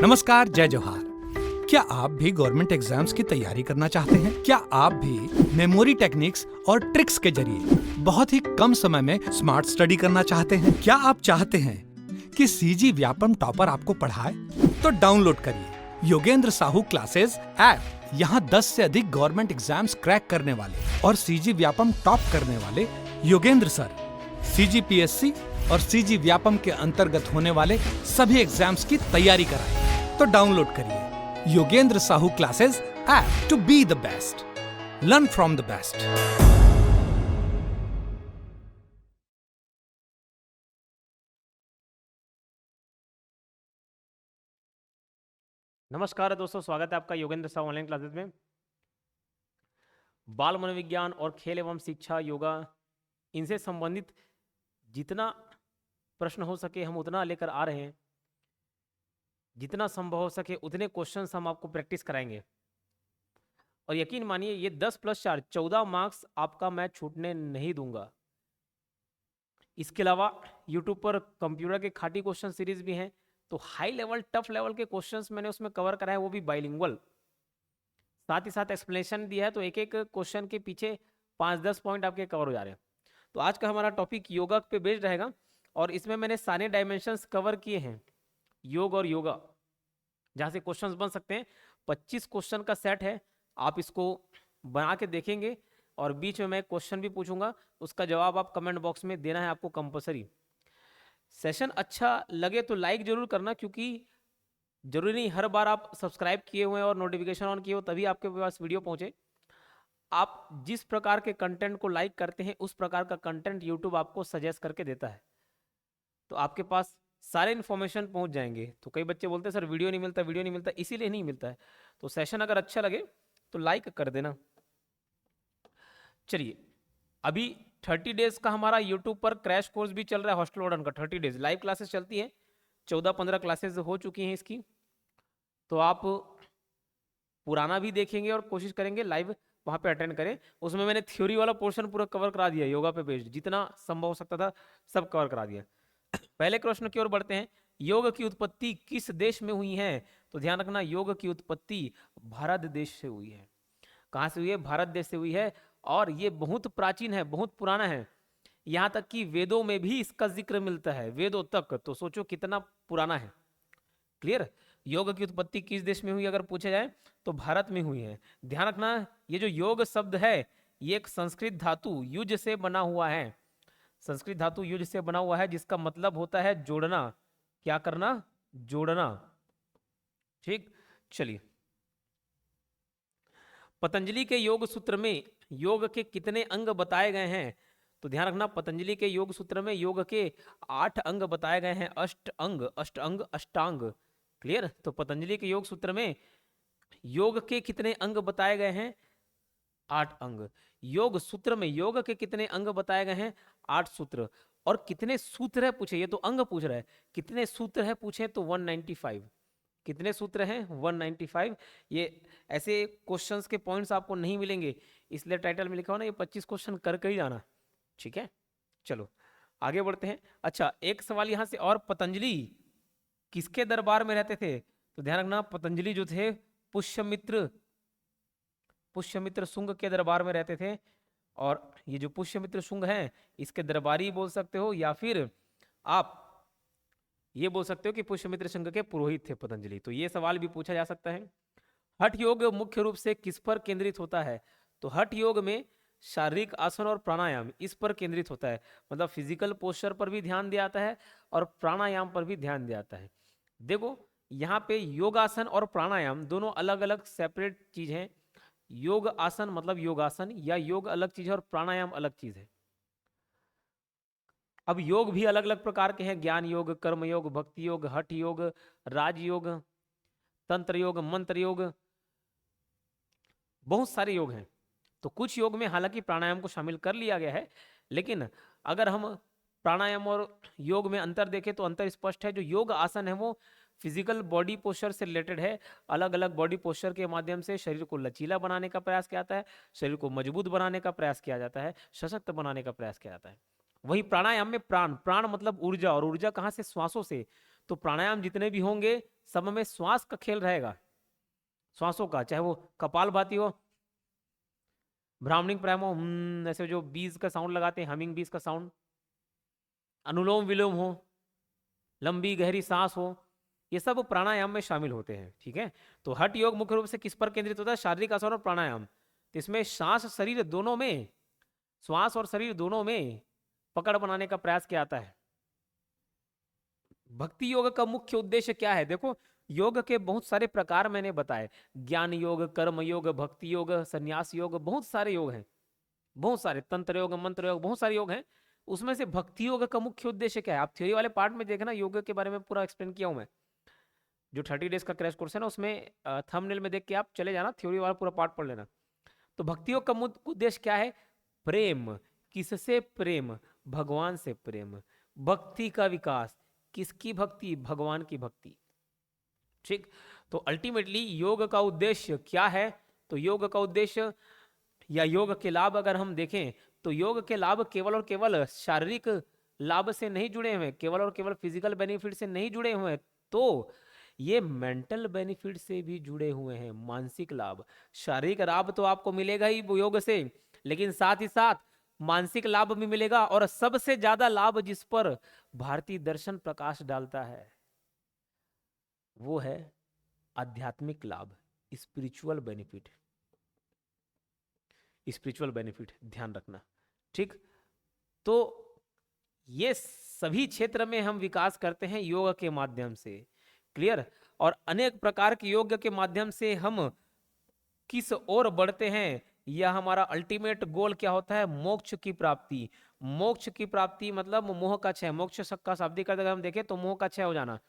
नमस्कार, जय जोहार। क्या आप भी गवर्नमेंट एग्जाम्स की तैयारी करना चाहते हैं? क्या आप भी मेमोरी टेक्निक्स और ट्रिक्स के जरिए बहुत ही कम समय में स्मार्ट स्टडी करना चाहते हैं? क्या आप चाहते हैं कि सीजी व्यापम टॉपर आपको पढ़ाए? तो डाउनलोड करिए योगेंद्र साहू क्लासेस ऐप। यहाँ 10 से अधिक गवर्नमेंट एग्जाम्स क्रैक करने वाले और सीजी व्यापम टॉप करने वाले योगेंद्र सर सीजीपीएससी और सीजी व्यापम के अंतर्गत होने वाले सभी एग्जाम्स की तैयारी कराएं। तो डाउनलोड करिए Yogendra Sahu classes app to be the best, learn from the best. नमस्कार दोस्तों, स्वागत है आपका योगेंद्र साहू ऑनलाइन क्लासेस में। बाल मनोविज्ञान और खेल एवं शिक्षा, योगा, इनसे संबंधित जितना प्रश्न हो सके हम उतना लेकर आ रहे हैं। जितना संभव हो सके उतने क्वेश्चंस हम आपको प्रैक्टिस कराएंगे। और यकीन मानिए, ये 10+4 14 मार्क्स आपका मैं छूटने नहीं दूंगा। इसके अलावा यूट्यूब पर कंप्यूटर के खाटी क्वेश्चन सीरीज भी हैं, तो हाई लेवल टफ लेवल के क्वेश्चंस मैंने उसमें कवर कराए, वो भी बाइलिंगुअल। साथ ही साथ एक्सप्लेनेशन दिया है, तो एक एक क्वेश्चन के पीछे 5-10 पॉइंट आपके कवर हो जा रहे हैं। तो आज का हमारा टॉपिक योगा पे बेस्ड रहेगा और इसमें मैंने सारे डायमेंशंस कवर किए हैं, योग और योगा, जहाँ से क्वेश्चंस बन सकते हैं। 25 क्वेश्चन का सेट है, आप इसको बना के देखेंगे और बीच में मैं क्वेश्चन भी पूछूंगा, उसका जवाब आप कमेंट बॉक्स में देना है आपको कंपलसरी। सेशन अच्छा लगे तो लाइक जरूर करना, क्योंकि जरूरी नहीं हर बार आप सब्सक्राइब किए हुए और नोटिफिकेशन ऑन किए हो तभी आपके पास वीडियो पहुंचे। आप जिस प्रकार के कंटेंट को लाइक करते हैं उस प्रकार का कंटेंट यूट्यूब आपको सजेस्ट करके देता है, तो आपके पास सारे इन्फॉर्मेशन पहुंच जाएंगे। तो कई बच्चे बोलते हैं सर वीडियो नहीं मिलता, वीडियो नहीं मिलता, इसीलिए नहीं मिलता है। तो सेशन अगर अच्छा लगे तो लाइक कर देना। चलिए, अभी 30 डेज का हमारा यूट्यूब पर क्रैश कोर्स भी चल रहा है, हॉस्टल वार्डन का 30 डेज लाइव क्लासेस चलती है। 14-15 क्लासेस हो चुकी हैं इसकी, तो आप पुराना भी देखेंगे और कोशिश करेंगे लाइव वहाँ पे अटेंड करें। उसमें मैंने थ्योरी वाला पोर्शन पूरा कवर करा दिया, योगा पे बेस्ड जितना संभव हो सकता था सब कवर करा दिया। पहले प्रश्न की ओर बढ़ते हैं। योग की उत्पत्ति किस देश में हुई है? तो ध्यान रखना, योग की उत्पत्ति भारत देश से हुई है। कहाँ से हुई है? भारत देश से हुई है। और ये बहुत प्राचीन है, बहुत पुराना है। यहाँ तक कि वेदों में भी इसका जिक्र मिलता है, वेदों तक। तो सोचो कितना पुराना है। क्लियर? योग की उत्पत्ति किस देश में हुई अगर पूछा जाए तो भारत में हुई है। ध्यान रखना, ये जो योग शब्द है ये एक संस्कृत धातु युज से बना हुआ है। संस्कृत धातु युज से बना हुआ है, जिसका मतलब होता है जोड़ना। क्या करना? जोड़ना। ठीक, चलिए। पतंजलि के योग सूत्र में योग के कितने अंग बताए गए हैं? तो ध्यान रखना, पतंजलि के योग सूत्र में योग के 8 अंग बताए गए हैं। अष्टांग अष्टांग। क्लियर? तो पतंजलि के योग सूत्र में योग के कितने अंग बताए गए हैं? 8 अंग। योग सूत्र में योग के कितने अंग बताए गए हैं? 8 सूत्र। और कितने सूत्र है पूछे, ये तो अंग पूछ रहा है, कितने सूत्र है पूछे तो 195। कितने सूत्र हैं? 195। ये ऐसे क्वेश्चंस के पॉइंट्स आपको नहीं मिलेंगे, इसलिए टाइटल में लिखा हो ना, ये 25 क्वेश्चन करके ही जाना। ठीक है, चलो आगे बढ़ते हैं। अच्छा, एक सवाल यहां से और, पतंजलि किसके दरबार में रहते थे? तो ध्यान रखना, पतंजलि जो थे पुष्यमित्र शुंग के दरबार में रहते थे। और ये जो पुष्यमित्र शुंग हैं इसके दरबारी बोल सकते हो, या फिर आप ये बोल सकते हो कि पुष्यमित्र शुंग के पुरोहित थे पतंजलि। तो ये सवाल भी पूछा जा सकता है। हठ योग मुख्य रूप से किस पर केंद्रित होता है? तो हठ योग में शारीरिक आसन और प्राणायाम इस पर केंद्रित होता है। मतलब फिजिकल पोस्चर पर भी ध्यान दिया जाता है और प्राणायाम पर भी ध्यान दिया जाता है। देखो, यहाँ पे योगासन और प्राणायाम दोनों अलग अलग सेपरेट चीज हैं। योग आसन मतलब योगासन या योग अलग चीज है और प्राणायाम अलग चीज है। अब योग भी अलग अलग प्रकार के हैं, ज्ञान योग, कर्म योग, भक्ति योग, हठ योग, राजयोग, तंत्र योग, मंत्र योग, बहुत सारे योग हैं। तो कुछ योग में हालांकि प्राणायाम को शामिल कर लिया गया है, लेकिन अगर हम प्राणायाम और योग में अंतर देखें तो अंतर स्पष्ट है। जो योग आसन है वो फिजिकल बॉडी पोस्चर से रिलेटेड है। अलग अलग बॉडी पोस्चर के माध्यम से शरीर को लचीला बनाने का प्रयास किया जाता है, शरीर को मजबूत बनाने का प्रयास किया जाता है, सशक्त बनाने का प्रयास किया जाता है। वही प्राणायाम में प्राण मतलब ऊर्जा, और ऊर्जा कहाँ से? श्वासों से। तो प्राणायाम जितने भी होंगे सब में श्वास का खेल रहेगा, श्वासों का, चाहे वो कपालभाति हो, ब्राह्मणिक प्राणायाम हो, ऐसे जो बीज का साउंड लगाते हैं, हमिंग बीज का साउंड, अनुलोम विलोम हो, लंबी गहरी सांस हो, ये सब प्राणायाम में शामिल होते हैं। ठीक है, तो हठ योग मुख्य रूप से किस पर केंद्रित होता है? शारीरिक आसन और प्राणायाम। तो इसमें सांस शरीर दोनों में, श्वास और शरीर दोनों में पकड़ बनाने का प्रयास किया जाता है। भक्ति योग का मुख्य उद्देश्य क्या है? देखो, योग के बहुत सारे प्रकार मैंने बताए, ज्ञान योग, कर्म योग, भक्ति योग, संन्यास योग, बहुत सारे योग हैं, बहुत सारे, तंत्र योग, मंत्र योग, बहुत सारे योग हैं। उसमें से भक्ति योग का मुख्य उद्देश्य क्या है? आप थ्योरी वाले पार्ट में देखना, योग के बारे में पूरा एक्सप्लेन किया हूं मैं, जो 30 डेज का क्रैश कोर्स है ना, उसमें थंबनेल में देख के आप चले जाना, थ्योरी वाला पूरा पार्ट पढ़ लेना। तो भक्ति योग का उद्देश्य क्या है? प्रेम। किससे प्रेम? भगवान से प्रेम। भक्ति का विकास। किसकी भक्ति? भगवान की भक्ति। ठीक, तो अल्टीमेटली योग का उद्देश्य क्या है? तो योग का उद्देश्य या योग के लाभ अगर हम देखें तो योग के लाभ केवल और केवल शारीरिक लाभ से नहीं जुड़े हुए, केवल और केवल फिजिकल बेनिफिट से नहीं जुड़े हुए, तो ये मेंटल बेनिफिट से भी जुड़े हुए हैं, मानसिक लाभ। शारीरिक लाभ तो आपको मिलेगा ही योग से, लेकिन साथ ही साथ मानसिक लाभ भी मिलेगा, और सबसे ज्यादा लाभ जिस पर भारतीय दर्शन प्रकाश डालता है वो है आध्यात्मिक लाभ, स्पिरिचुअल बेनिफिट। स्पिरिचुअल बेनिफिट ध्यान रखना। ठीक, तो ये सभी क्षेत्र में हम विकास करते हैं योग के माध्यम से। क्लियर? और अनेक प्रकार के योग के माध्यम से हम किस ओर बढ़ते हैं, यह हमारा अल्टीमेट गोल क्या होता है? मोक्ष की प्राप्ति। मोक्ष की प्राप्ति मतलब मोह का क्षय। मोक्ष का शाब्दिक अर्थ अगर हम देखें तो मोह का क्षय हो जाना।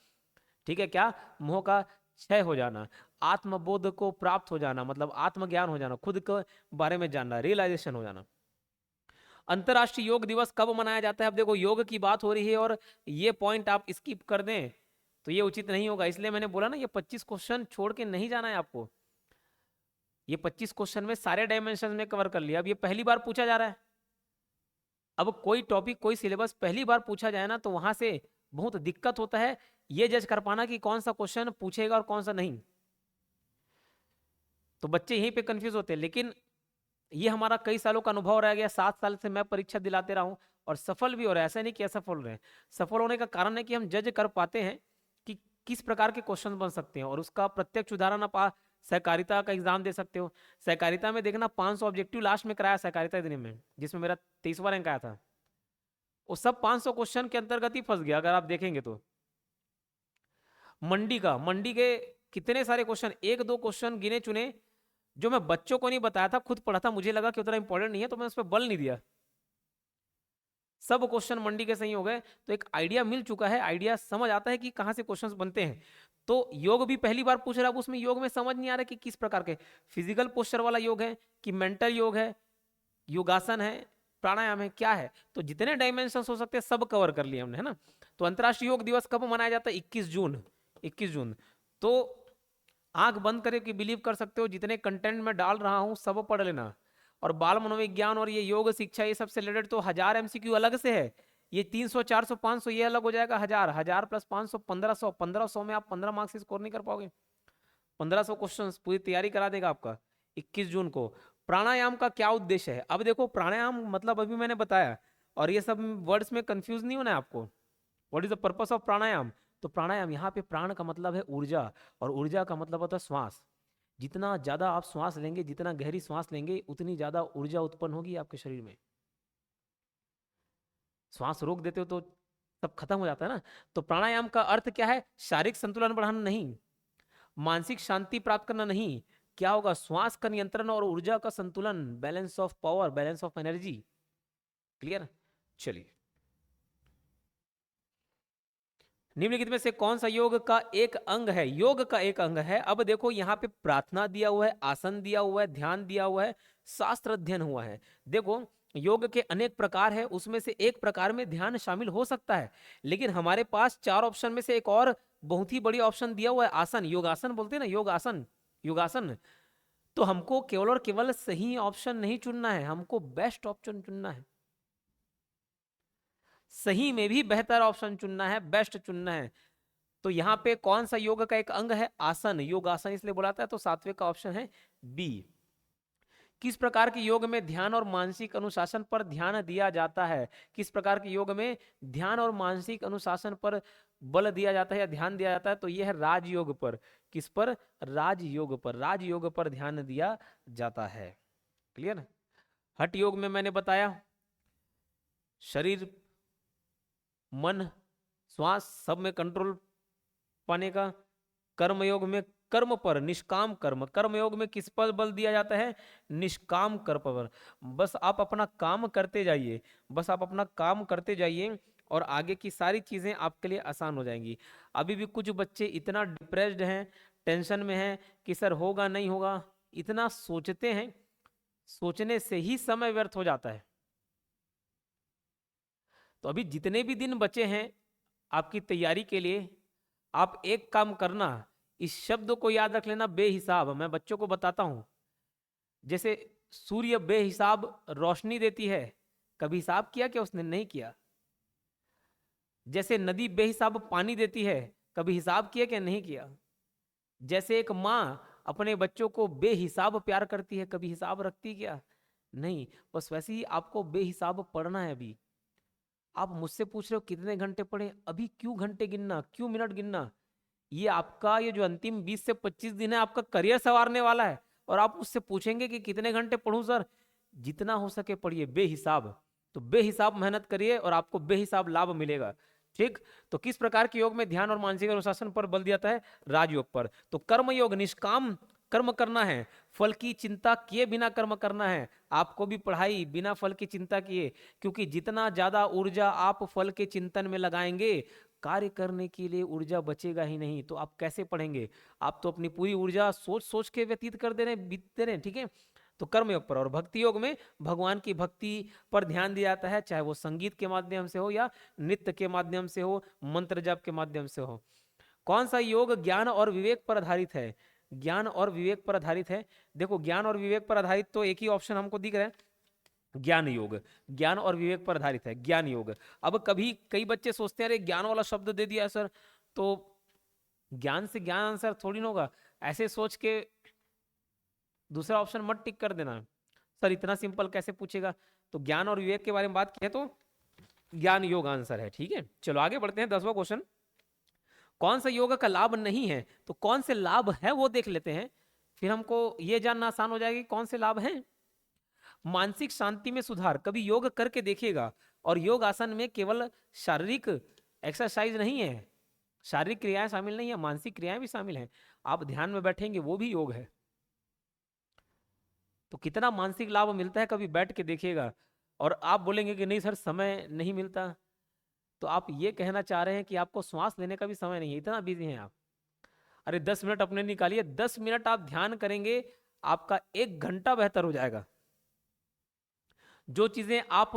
ठीक है, क्या? मोह का क्षय हो जाना, आत्मबोध को प्राप्त हो जाना, मतलब आत्मज्ञान हो जाना, खुद के बारे में जानना, रियलाइजेशन हो जाना। अंतर्राष्ट्रीय योग दिवस कब मनाया जाता है? अब देखो, योग की बात हो रही है और ये पॉइंट आप स्किप कर दें तो ये उचित नहीं होगा, इसलिए मैंने बोला ना, ये 25 क्वेश्चन छोड़ के नहीं जाना है आपको। ये 25 क्वेश्चन में सारे डायमेंशन में कवर कर लिया। अब ये पहली बार पूछा जा रहा है। अब कोई टॉपिक, कोई सिलेबस पहली बार पूछा जाए ना, तो वहां से बहुत दिक्कत होता है ये जज कर पाना कि कौन सा क्वेश्चन पूछेगा और कौन सा नहीं। तो बच्चे यहीं पे कंफ्यूज होते हैं। लेकिन ये हमारा कई सालों का अनुभव रह गया, 7 साल से मैं परीक्षा दिलाते रहा हूं और सफल भी हो रहा है। ऐसा नहीं कि असफल हो रहे हैं। सफल होने का कारण है कि हम जज कर पाते हैं कि किस प्रकार के क्वेश्चन बन सकते हैं, और उसका प्रत्यक्ष उदाहरण आप सहकारिता का एग्जाम दे सकते हो। सहकारिता में देखना 500 ऑब्जेक्टिव लास्ट में कराया सहकारिता दिन में, जिसमें मेरा 23वां रैंक आया था। वो सब 500 क्वेश्चन के अंतर्गत ही फंस गया अगर आप देखेंगे तो। मंडी के कितने सारे क्वेश्चन, 1-2 क्वेश्चन गिने चुने जो मैं बच्चों को नहीं बताया था, खुद पढ़ा था, मुझे लगा कि उतना इंपॉर्टेंट नहीं है तो मैं उस पर बल नहीं दिया। सब क्वेश्चन मंडी के सही हो गए, तो एक आइडिया मिल चुका है, आइडिया समझ आता है कि कहां से क्वेश्चंस बनते हैं। तो योग भी पहली बार पूछ रहा है, अब उसमें योग में समझ नहीं आ रहा कि किस प्रकार के फिजिकल पोस्चर वाला योग है कि मेंटल योग है, योगासन है, प्राणायाम है, क्या है। तो जितने डायमेंशन हो सकते हैं सब कवर कर लिए हमने, है ना। तो अंतर्राष्ट्रीय योग दिवस कब मनाया जाता है? 21 जून। तो आंख बंद करके बिलीव कर सकते हो, जितने कंटेंट में डाल रहा हूं सब पढ़ लेना। और बाल मनोविज्ञान और ये योग शिक्षा, ये सबसे रिलेटेड तो 1000 MCQ अलग से है। ये 300, 400, 500 ये अलग हो जाएगा। 1000 प्लस 500 1500। 1500 में आप 15 मार्क्स स्कोर नहीं कर पाओगे। 1500 क्वेश्चन पूरी तैयारी करा देगा आपका 21 जून को। प्राणायाम का क्या उद्देश्य है? अब देखो, प्राणायाम मतलब अभी मैंने बताया, और ये सब वर्ड्स में कंफ्यूज नहीं होना है आपको। What is the purpose of pranayama? तो प्राणायाम, यहाँ पे प्राण का मतलब है ऊर्जा, और ऊर्जा का मतलब होता है श्वास। जितना ज्यादा आप श्वास लेंगे, जितना गहरी श्वास लेंगे, उतनी ज्यादा ऊर्जा उत्पन्न होगी आपके शरीर में। श्वास रोक देते हो तो सब खत्म हो जाता है ना। तो प्राणायाम का अर्थ क्या है? शारीरिक संतुलन बढ़ाना नहीं, मानसिक शांति प्राप्त करना नहीं, क्या होगा? श्वास का नियंत्रण और ऊर्जा का संतुलन, balance of power, balance of energy. Clear? चलिए, निम्नलिखित में से कौन सा योग का एक अंग है? योग का एक अंग है। अब देखो, यहाँ पे प्रार्थना दिया हुआ है, आसन दिया हुआ है, ध्यान दिया हुआ है, शास्त्र अध्ययन हुआ है। देखो, योग के अनेक प्रकार है, उसमें से एक प्रकार में ध्यान शामिल हो सकता है, लेकिन हमारे पास 4 ऑप्शन में से एक और बहुत ही बड़ी ऑप्शन दिया हुआ है, आसन। योगासन बोलते हैं ना, योगासन। तो हमको केवल और केवल सही ऑप्शन नहीं चुनना है, हमको बेस्ट ऑप्शन चुनना है। सही में भी बेहतर ऑप्शन चुनना है, बेस्ट चुनना है। तो यहाँ पे कौन सा योग का एक अंग है? आसन, योगासन इसलिए बुलाता है, तो सात्विक का ऑप्शन है बी। किस प्रकार के योग में ध्यान और मानसिक अनुशासन पर ध्यान दिया जाता है? किस प्रकार के योग में ध्यान और मानसिक अनुशासन पर बल दिया जाता है या ध्यान दिया जाता है? तो यह है राजयोग पर। किस पर? राजयोग पर। राजयोग पर ध्यान दिया जाता है। क्लियर? हठ योग में मैंने बताया शरीर, मन, श्वास सब में कंट्रोल पाने का। कर्मयोग में कर्म पर, निष्काम कर्म। कर्मयोग में किस पर बल दिया जाता है? निष्काम कर्म पर। बस आप अपना काम करते जाइए, बस आप अपना काम करते जाइए और आगे की सारी चीजें आपके लिए आसान हो जाएंगी। अभी भी कुछ बच्चे इतना डिप्रेस्ड हैं, टेंशन में हैं कि सर होगा नहीं होगा, इतना सोचते हैं, सोचने से ही समय व्यर्थ हो जाता है। तो अभी जितने भी दिन बचे हैं आपकी तैयारी के लिए, आप एक काम करना, इस शब्द को याद रख लेना, बेहिसाब। मैं बच्चों को बताता हूं, जैसे सूर्य बेहिसाब रोशनी देती है, कभी हिसाब किया क्या उसने? नहीं किया। जैसे नदी बेहिसाब पानी देती है, कभी हिसाब किया क्या? नहीं किया। जैसे एक माँ अपने बच्चों को बेहिसाब प्यार करती है, कभी हिसाब रखती क्या? नहीं। बस वैसे ही आपको बेहिसाब पढ़ना है। अभी आप मुझसे पूछ रहे हो कितने घंटे पढ़े, अभी क्यों घंटे गिनना, क्यों मिनट गिनना? ये आपका ये जो अंतिम 20 से 25 दिन है आपका करियर संवारने वाला है, और आप उससे पूछेंगे कि कितने घंटे पढ़ूं सर? जितना हो सके पढ़िए बेहिसाब। तो बेहिसाब मेहनत करिए और आपको बेहिसाब लाभ मिलेगा। ठीक? तो किस प्रकार के योग में ध्यान और मानसिक अनुशासन पर बल दिया जाता है? राजयोग पर। तो कर्म योग, निष्काम कर्म करना है, फल की चिंता किए बिना कर्म करना है। आपको भी पढ़ाई बिना फल की चिंता किए, क्योंकि जितना ज्यादा ऊर्जा आप फल के चिंतन में लगाएंगे, कार्य करने के लिए ऊर्जा बचेगा ही नहीं। तो आप कैसे पढ़ेंगे? आप तो अपनी पूरी ऊर्जा सोच सोच के व्यतीत कर दे रहे हैं, बीत दे रहे हैं। ठीक है? तो कर्म योग पर। और भक्ति योग में भगवान की भक्ति पर ध्यान दिया जाता है, चाहे वो संगीत के माध्यम से हो या नृत्य के माध्यम से हो, मंत्र जाप के माध्यम से हो। कौन सा योग ज्ञान और विवेक पर आधारित है? ज्ञान और विवेक पर आधारित है। देखो, ज्ञान और विवेक पर आधारित तो एक ही ऑप्शन हमको दिख रहा है, ज्ञान योग। ज्ञान और विवेक पर आधारित है ज्ञान योग। अब कभी कई बच्चे सोचते हैं अरे ज्ञान वाला शब्द दे दिया सर, तो ज्ञान से ज्ञान आंसर थोड़ी ना होगा। ऐसे सोच के दूसरा ऑप्शन मत टिक कर देना, सर इतना सिंपल कैसे पूछेगा। तो ज्ञान और विवेक के बारे में बात की है तो ज्ञान योग आंसर है। ठीक है, चलो आगे बढ़ते हैं। 10वां क्वेश्चन, कौन सा योग का लाभ नहीं है? तो कौन से लाभ है वो देख लेते हैं, फिर हमको ये जानना आसान हो जाएगा कि कौन से लाभ हैं। मानसिक शांति में सुधार। कभी योग करके देखिएगा, और योग आसन में केवल शारीरिक एक्सरसाइज नहीं है, शारीरिक क्रियाएं शामिल नहीं है, मानसिक क्रियाएं भी शामिल हैं। आप ध्यान में बैठेंगे वो भी योग है। तो कितना मानसिक लाभ मिलता है, कभी बैठ के देखिएगा। और आप बोलेंगे कि नहीं सर समय नहीं मिलता, तो आप ये कहना चाह रहे हैं कि आपको श्वास लेने का भी समय नहीं है, इतना बिजी हैं आप। अरे 10 मिनट अपने निकालिए, 10 मिनट आप ध्यान करेंगे, आपका 1 घंटा बेहतर हो जाएगा। जो चीजें आप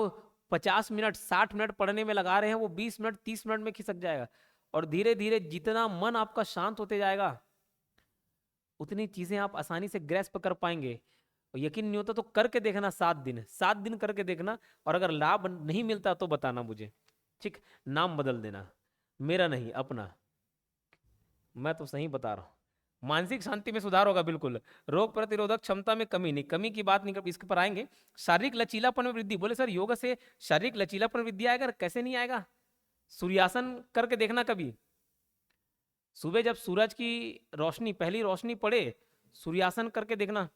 50 मिनट 60 मिनट पढ़ने में लगा रहे हैं, वो 20 मिनट 30 मिनट में खिसक जाएगा। और धीरे धीरे जितना मन आपका शांत होते जाएगा, उतनी चीजें आप आसानी से ग्रैस्प कर पाएंगे। और यकीन नहीं होता तो करके देखना, 7 दिन करके देखना, और अगर लाभ नहीं मिलता तो बताना मुझे। ठीक, नाम बदल देना, मेरा नहीं अपना, मैं तो सही बता रहा हूं। मानसिक शांति में सुधार होगा बिल्कुल। रोग प्रतिरोधक क्षमता में कमी नहीं, कमी की बात नहीं कर, इसके पर आएंगे। शारीरिक लचीलापन में वृद्धि। बोले सर योग से शारीरिक लचीलापन वृद्धि आएगा? कैसे नहीं आएगा? सूर्यासन करके देखना कभी। सुबह जब सूरज की रोशनी, पहली रोशनी पड़े, सूर्यासन करके देखना,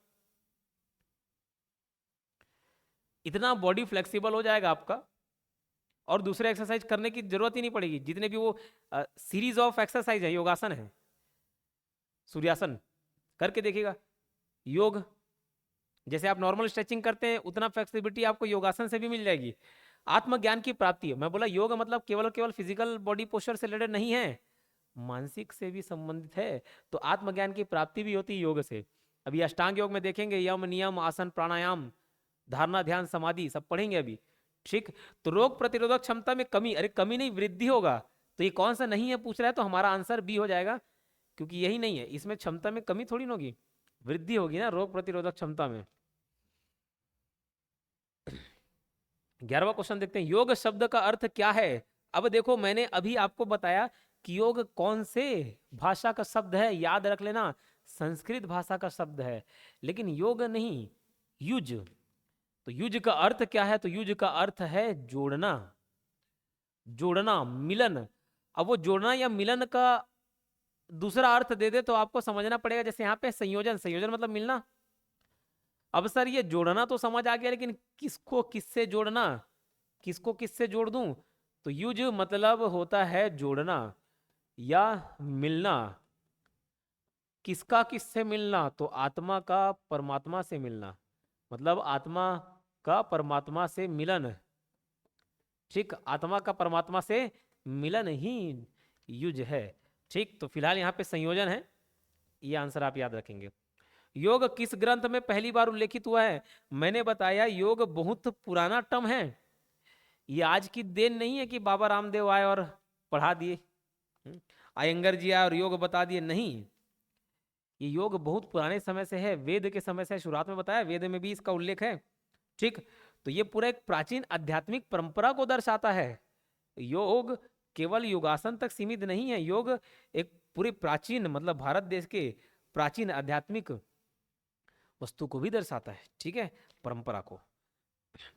इतना बॉडी फ्लेक्सिबल हो जाएगा आपका, और दूसरे एक्सरसाइज करने की जरूरत ही नहीं पड़ेगी। जितने भी वो सीरीज ऑफ एक्सरसाइज है, योगासन है, सूर्यासन करके देखिएगा। योग जैसे आप नॉर्मल स्ट्रेचिंग करते हैं, उतना फ्लेक्सिबिलिटी आपको योगासन से भी मिल जाएगी। आत्मज्ञान की प्राप्ति। मैं बोला योग मतलब केवल केवल फिजिकल बॉडी पोस्चर से रिलेटेड नहीं है, मानसिक से भी संबंधित है। तो आत्मज्ञान की प्राप्ति भी होती है योग से। अभी अष्टांग योग में देखेंगे, यम नियम आसन प्राणायाम धारणा ध्यान समाधि सब पढ़ेंगे अभी। ठीक, तो रोग प्रतिरोधक क्षमता में कमी। अरे कमी नहीं, वृद्धि होगा। तो ये कौन सा नहीं है पूछ रहा है, तो हमारा आंसर बी हो जाएगा, क्योंकि यही नहीं है। इसमें क्षमता में कमी थोड़ी ना होगी, वृद्धि होगी ना रोग प्रतिरोधक क्षमता में। 11वां क्वेश्चन देखते हैं, योग शब्द का अर्थ क्या है? अब देखो, मैंने अभी आपको बताया कि योग कौन से भाषा का शब्द है, याद रख लेना संस्कृत भाषा का शब्द है, लेकिन योग नहीं, युज। तो युज का अर्थ क्या है? तो युज का अर्थ है जोड़ना, जोड़ना, मिलन। अब वो जोड़ना या मिलन का दूसरा अर्थ दे दे तो आपको समझना पड़ेगा। जैसे यहाँ पे संयोजन, संयोजन मतलब मिलना। अब सर ये जोड़ना तो समझ आ गया, लेकिन किसको किससे जोड़ना, किसको किससे जोड़ दूं? तो युज मतलब होता है जोड़ना या मिलना। किसका किससे मिलना? तो आत्मा का परमात्मा से मिलना, मतलब आत्मा का परमात्मा से मिलन। ठीक, आत्मा का परमात्मा से मिलन ही युज है। ठीक, तो फिलहाल यहाँ पे संयोजन है, ये आंसर आप याद रखेंगे। योग किस ग्रंथ में पहली बार उल्लेखित हुआ है? मैंने बताया योग बहुत पुराना टर्म है, ये आज की देन नहीं है कि बाबा रामदेव आए और पढ़ा दिए, अयंगर जी आए और योग बता दिए, नहीं। ये योग बहुत पुराने समय से है, वेद के समय से, शुरुआत में बताया वेद में भी इसका उल्लेख है। ठीक, तो ये पूरा एक प्राचीन आध्यात्मिक परंपरा को दर्शाता है। योग केवल योगासन तक सीमित नहीं है, योग एक पूरी प्राचीन, मतलब भारत देश के प्राचीन आध्यात्मिक वस्तु को भी दर्शाता है। ठीक है, परंपरा को।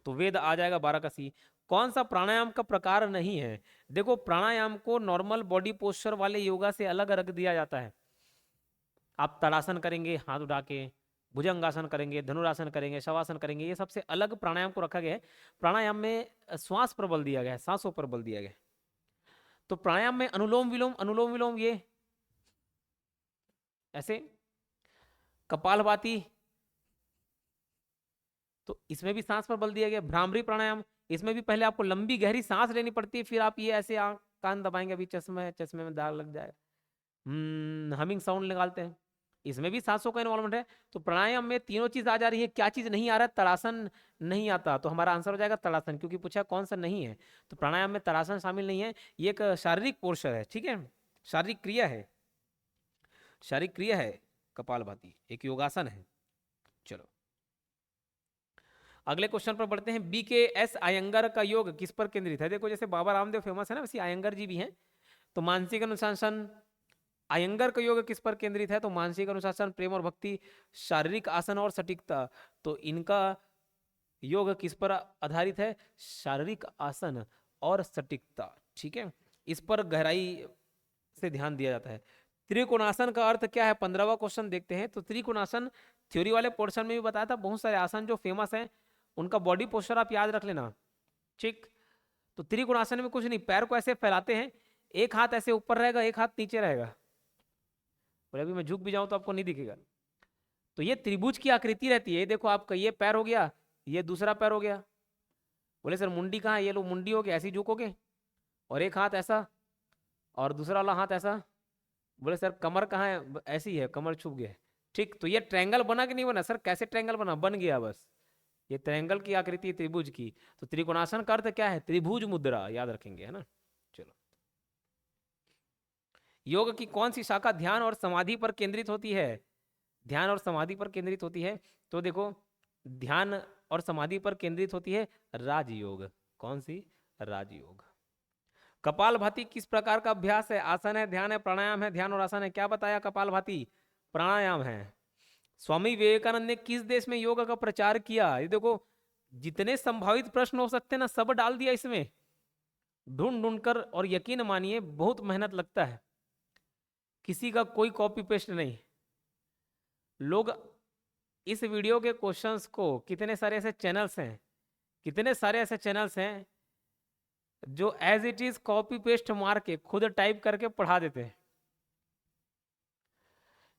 तो वेद आ जाएगा 12 का सी। कौन सा प्राणायाम का प्रकार नहीं है? देखो, प्राणायाम को नॉर्मल बॉडी पोस्चर वाले योगा से अलग रख दिया जाता है। आप ताड़ासन करेंगे हाथ उठा के, भुजंगासन करेंगे, धनुरासन करेंगे, शवासन करेंगे, ये सबसे अलग प्राणायाम को रखा गया है। प्राणायाम में श्वास पर बल दिया गया है, सांसों पर बल दिया गया है। तो प्राणायाम में अनुलोम विलोम, अनुलोम विलोम ये ऐसे, कपालभाति, तो इसमें भी सांस पर बल दिया गया। भ्रामरी प्राणायाम, इसमें भी पहले आपको लंबी गहरी सांस लेनी पड़ती है, फिर आप ये ऐसे आंख कान दबाएंगे, अभी चश्मे चश्मे में दाग लग जाएगा, हमिंग साउंड निकालते हैं, इसमें भी सांसों का इन्वॉल्वमेंट है। तो प्राणायाम में तीनों चीज आ जा रही है। क्या चीज नहीं आ रहा है? तड़ासन नहीं आता, तो हमारा आंसर हो जाएगा तड़ासन, क्योंकि पूछा कौन सा नहीं है, तो प्राणायाम में तड़ासन शामिल नहीं है। ये एक शारीरिक पोर्शन है, ठीक है, शारीरिक क्रिया है, शारीरिक क्रिया है। कपालभाति एक योगासन है। चलो अगले क्वेश्चन पर बढ़ते हैं। BKS अयंगर का योग किस पर केंद्रित है? देखो, जैसे बाबा रामदेव फेमस है ना, वैसे अयंगर जी भी हैं। तो मानसिक अनुशासन, अयंगर का योग किस पर केंद्रित है? तो मानसिक अनुशासन, प्रेम और भक्ति, शारीरिक आसन और सटीकता। तो इनका योग किस पर आधारित है? शारीरिक आसन और सटीकता। ठीक है, इस पर गहराई से ध्यान दिया जाता है। त्रिकोणासन का अर्थ क्या है? 15वां क्वेश्चन देखते हैं। तो त्रिकोणासन थ्योरी वाले पोर्शन में भी बताया था, बहुत सारे आसन जो फेमस हैं उनका बॉडी पोस्चर आप याद रख लेना। ठीक, तो त्रिकोणासन में कुछ नहीं, पैर को ऐसे फैलाते हैं, एक हाथ ऐसे ऊपर रहेगा, एक हाथ नीचे रहेगा, और अभी मैं झुक भी जाऊं तो आपको नहीं दिखेगा। तो ये त्रिभुज की आकृति रहती है। देखो आपका ये पैर हो गया, ये दूसरा पैर हो गया। बोले सर मुंडी कहाँ है? ये लो मुंडी हो गया, ऐसे ही झुकोगे, और एक हाथ ऐसा और दूसरा वाला हाथ ऐसा। बोले सर कमर कहाँ है? ऐसी ही है, कमर छुप गया। ठीक, तो ये ट्रायंगल बना कि नहीं बना? सर कैसे ट्रायंगल बना? बन गया बस, ये ट्रायंगल की आकृति त्रिभुज की। तो त्रिकोणासन का अर्थ क्या है? त्रिभुज मुद्रा, याद रखेंगे, है ना। चलो, योग की कौन सी शाखा ध्यान और समाधि पर केंद्रित होती है? ध्यान और समाधि पर केंद्रित होती है। तो देखो, ध्यान और समाधि पर केंद्रित होती है राजयोग। कौन सी? राजयोग। कपालभाति किस प्रकार का अभ्यास है? आसन है, ध्यान है, प्राणायाम है? ध्यान और आसन है। क्या बताया? कपालभाति प्राणायाम है। स्वामी विवेकानंद ने किस देश में योग का प्रचार किया? ये देखो, जितने संभावित प्रश्न हो सकते हैं ना, सब डाल दिया इसमें, ढूंढ ढूंढ कर। और यकीन मानिए बहुत मेहनत लगता है, किसी का कोई कॉपी पेस्ट नहीं। लोग इस वीडियो के क्वेश्चंस को, कितने सारे ऐसे चैनल्स हैं, कितने सारे ऐसे चैनल्स हैं जो as it is copy paste मार के खुद टाइप करके पढ़ा देते हैं,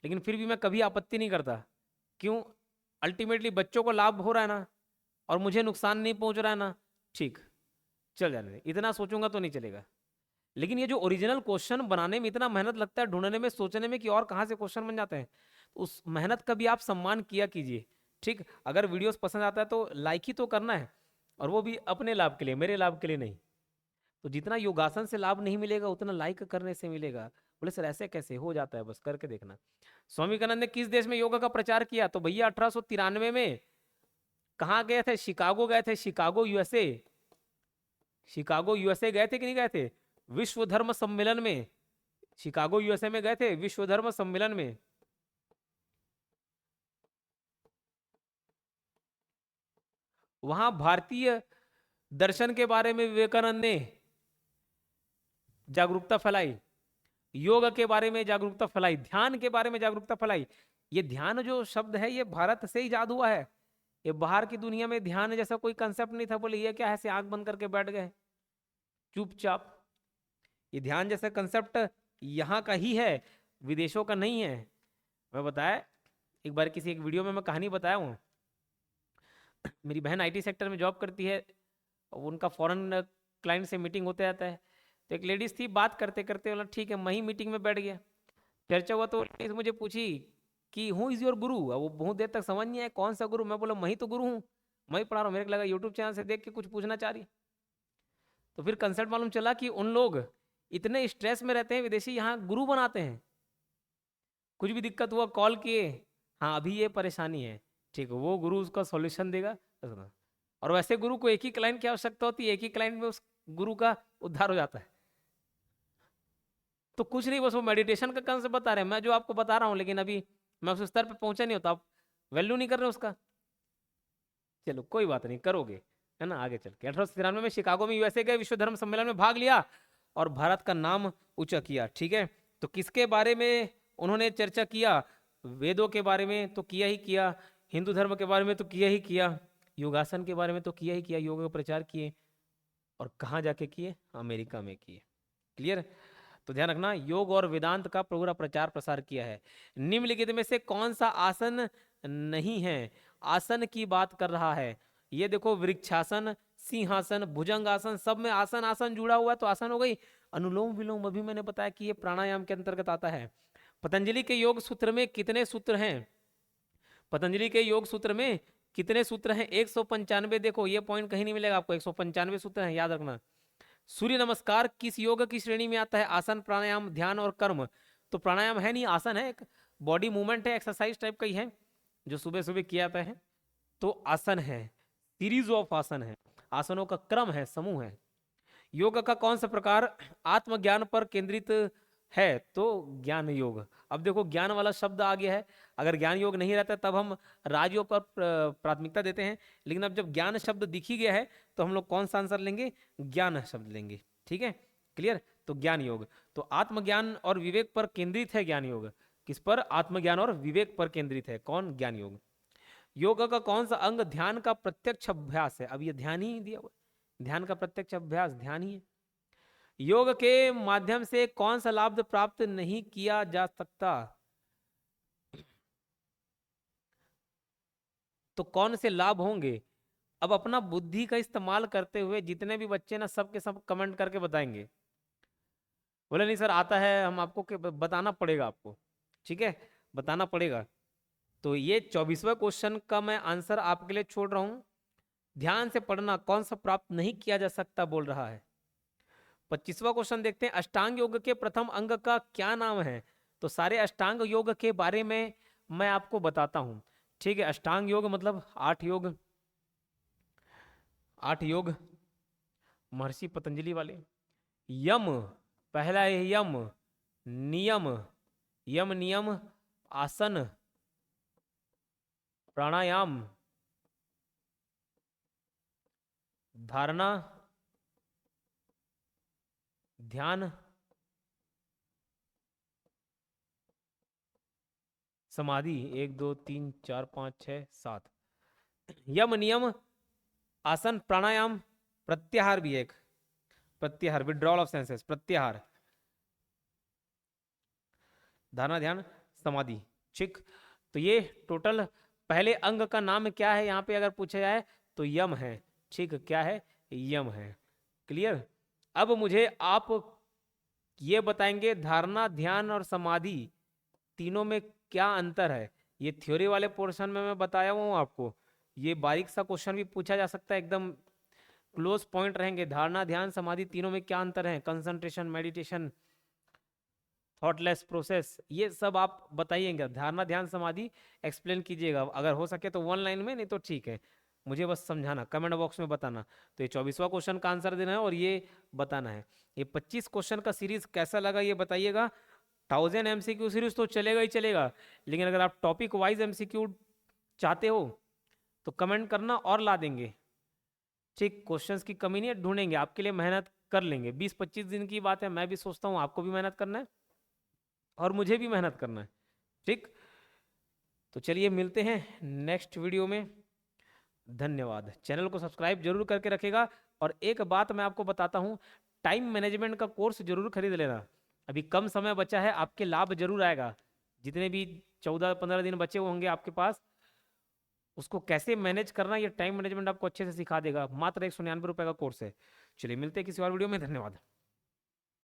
लेकिन फिर भी मैं कभी आपत्ति नहीं करता। क्यों? अल्टीमेटली बच्चों को लाभ हो रहा है ना, और मुझे नुकसान नहीं पहुंच रहा है ना, ठीक, चल जाने दे। इतना सोचूंगा तो नहीं चलेगा। लेकिन ये जो ओरिजिनल क्वेश्चन बनाने में इतना मेहनत लगता है, ढूंढने में, सोचने में कि और कहाँ से क्वेश्चन बन जाते हैं, तो उस मेहनत का भी आप सम्मान किया कीजिए। ठीक, अगर वीडियोस पसंद आता है तो लाइक ही तो करना है, और वो भी अपने लाभ के लिए, मेरे लाभ के लिए नहीं। तो जितना योगासन से लाभ नहीं मिलेगा उतना लाइक करने से मिलेगा। बोले सर ऐसे कैसे? हो जाता है, बस करके देखना। स्वामी विवेकानंद ने किस देश में योगा का प्रचार किया? तो भैया 1893 में कहाँ गए थे? शिकागो गए थे, शिकागो यूएसए। शिकागो यूएसए गए थे कि नहीं गए थे? विश्व धर्म सम्मेलन में शिकागो यूएसए में गए थे विश्व धर्म सम्मेलन में। वहां भारतीय दर्शन के बारे में विवेकानंद ने जागरूकता फैलाई, योग के बारे में जागरूकता फैलाई, ध्यान के बारे में जागरूकता फैलाई। ये ध्यान जो शब्द है ये भारत से इजाद हुआ है। ये बाहर की दुनिया में ध्यान जैसा कोई कंसेप्ट नहीं था, बोले ये क्या है, ऐसे आंख बंद करके बैठ गए चुपचाप। ये ध्यान जैसा कंसेप्ट यहाँ का ही है, विदेशों का नहीं है। मैं बताया एक बार किसी एक वीडियो में मैं कहानी बताया हूँ। मेरी बहन आईटी सेक्टर में जॉब करती है, उनका फॉरेन क्लाइंट से मीटिंग होते रहता है। तो एक लेडीज थी, बात करते करते बोला ठीक है, मैं ही मीटिंग में बैठ गया, चर्चा हुआ तो मुझे पूछी कि हु इज योर गुरु। अब वो बहुत देर तक समझ नहीं आया कौन सा गुरु। मैं बोला मैं ही तो गुरु हूँ, मैं ही पढ़ा रहा हूँ। मेरे को लगा यूट्यूब चैनल से देख के कुछ पूछना चाह रही। तो फिर कंसल्ट मालूम चला कि उन लोग इतने स्ट्रेस में रहते हैं, विदेशी यहाँ गुरु बनाते हैं। कुछ भी दिक्कत हुआ कॉल किए, हाँ अभी ये परेशानी है, ठीक है, वो गुरु उसका सॉल्यूशन देगा। और वैसे गुरु को एक ही क्लाइंट की आवश्यकता होती है, एक ही क्लाइंट में उस गुरु का उद्धार हो जाता है। तो कुछ नहीं, बस वो मेडिटेशन का कंसेप्ट बता रहे हैं, मैं जो आपको बता रहा हूँ, लेकिन अभी मैं उस स्तर पे पहुंचा नहीं होता, आप वैल्यू नहीं कर रहे उसका। चलो कोई बात नहीं, करोगे, है ना। आगे चल के 1893 में शिकागो में यूएसए गए, विश्व धर्म सम्मेलन में भाग लिया और भारत का नाम ऊंचा किया। ठीक है, तो किसके बारे में उन्होंने चर्चा किया? वेदों के बारे में तो किया ही किया, हिंदू धर्म के बारे में तो किया ही किया, योगासन के बारे में तो किया ही किया, योग का प्रचार किए। और कहाँ जाके किए? अमेरिका में किए। क्लियर? तो ध्यान रखना, योग और वेदांत का पूरा प्रचार प्रसार किया है। निम्नलिखित में से कौन सा आसन नहीं है? आसन की बात कर रहा है। ये देखो, वृक्षासन, सिंहासन, भुजंगासन, सब में आसन आसन जुड़ा हुआ है, तो आसन हो गई। अनुलोम विलोम अभी मैंने बताया कि ये प्राणायाम के अंतर्गत आता है। पतंजलि के योग सूत्र में कितने सूत्र हैं? पतंजलि के योग सूत्र में कितने सूत्र हैं? 195। देखो ये पॉइंट कहीं नहीं मिलेगा आपको, 195 सूत्र हैं, याद रखना। सूर्य नमस्कार किस योग की श्रेणी में आता है? आसन, प्राणायाम, ध्यान और कर्म। तो प्राणायाम है नहीं, आसन है, एक बॉडी मूवमेंट है, एक्सरसाइज टाइप का ही है, जो सुबह सुबह किया जाता है, तो आसन है, सीरीज ऑफ आसन है, आसनों का क्रम है, समूह है। योग का कौन सा प्रकार आत्मज्ञान पर केंद्रित है? तो ज्ञान योग। अब देखो ज्ञान वाला शब्द आ गया है, अगर ज्ञान योग नहीं रहता तब हम राजयोग पर प्राथमिकता देते हैं, लेकिन अब जब ज्ञान शब्द दिख ही गया है तो हम लोग कौन सा आंसर लेंगे? ज्ञान शब्द लेंगे। ठीक है, क्लियर? तो ज्ञान योग, तो आत्मज्ञान और विवेक पर केंद्रित है ज्ञान योग। किस पर? आत्मज्ञान और विवेक पर केंद्रित है। कौन? ज्ञान योग। योग का कौन सा अंग ध्यान का प्रत्यक्ष अभ्यास है? अब ये ध्यान ही दिया हुआ, ध्यान का प्रत्यक्ष अभ्यास ध्यान ही है। योग के माध्यम से कौन सा लाभ प्राप्त नहीं किया जा सकता? तो कौन से लाभ होंगे? अब अपना बुद्धि का इस्तेमाल करते हुए जितने भी बच्चे ना, सब के सब कमेंट करके बताएंगे। बोले नहीं सर आता है, हम आपको बताना पड़ेगा आपको, ठीक है, बताना पड़ेगा। तो ये 24वां क्वेश्चन का मैं आंसर आपके लिए छोड़ रहा हूं, ध्यान से पढ़ना। कौन सा प्राप्त नहीं किया जा सकता बोल रहा है। 25वां क्वेश्चन देखते हैं, अष्टांग योग के प्रथम अंग का क्या नाम है? तो सारे अष्टांग योग के बारे में मैं आपको बताता हूं। ठीक है, अष्टांग योग मतलब 8 योग, 8 योग महर्षि पतंजलि वाले। यम, पहला है यम, नियम, यम नियम, आसन, प्राणायाम, धारणा, ध्यान, समाधि। 1 2 3 4 5 6 7। यम नियम, आसन, प्राणायाम, प्रत्याहार भी एक, प्रत्याहार, विड्रॉल ऑफ सेंसेस, प्रत्याहार, धारणा, ध्यान, समाधि। ठीक, तो ये टोटल पहले अंग का नाम क्या है यहाँ पे अगर पूछा जाए तो यम है। ठीक, क्या है? यम है। क्लियर? अब मुझे आप ये बताएंगे धारणा, ध्यान और समाधि तीनों में क्या अंतर है? ये थ्योरी वाले पोर्शन में मैं बताया हूँ आपको, ये बारीक सा क्वेश्चन भी पूछा जा सकता है, एकदम क्लोज पॉइंट रहेंगे। धारणा, ध्यान, समाधि तीनों में क्या अंतर है? कंसंट्रेशन, मेडिटेशन, थॉटलेस प्रोसेस, ये सब आप बताइएगा। धारणा, ध्यान, समाधि एक्सप्लेन कीजिएगा, अगर हो सके तो 1 लाइन में, नहीं तो ठीक है मुझे बस समझाना, कमेंट बॉक्स में बताना। तो ये 24वां क्वेश्चन का आंसर देना है और ये बताना है। ये 25 क्वेश्चन का सीरीज कैसा लगा ये बताइएगा। 1000 MCQ सीरीज तो चलेगा ही चलेगा, लेकिन अगर आप टॉपिक वाइज MCQ चाहते हो तो कमेंट करना और ला देंगे। ठीक, क्वेश्चंस की कमी नहीं है, ढूंढेंगे आपके लिए, मेहनत कर लेंगे। 20-25 दिन की बात है, मैं भी सोचता हूँ आपको भी मेहनत करना है और मुझे भी मेहनत करना है। ठीक, तो चलिए मिलते हैं नेक्स्ट वीडियो में। धन्यवाद। चैनल को सब्सक्राइब जरूर करके रखेगा। और एक बात मैं आपको बताता हूँ, टाइम मैनेजमेंट का कोर्स जरूर खरीद लेना। अभी कम समय बचा है, आपके लाभ जरूर आएगा। जितने भी 14-15 दिन बचे होंगे आपके पास, उसको कैसे मैनेज करना, ये टाइम मैनेजमेंट आपको अच्छे से सिखा देगा। मात्र 199 रुपये का कोर्स है। चलिए मिलते हैं किसी और वीडियो में। धन्यवाद।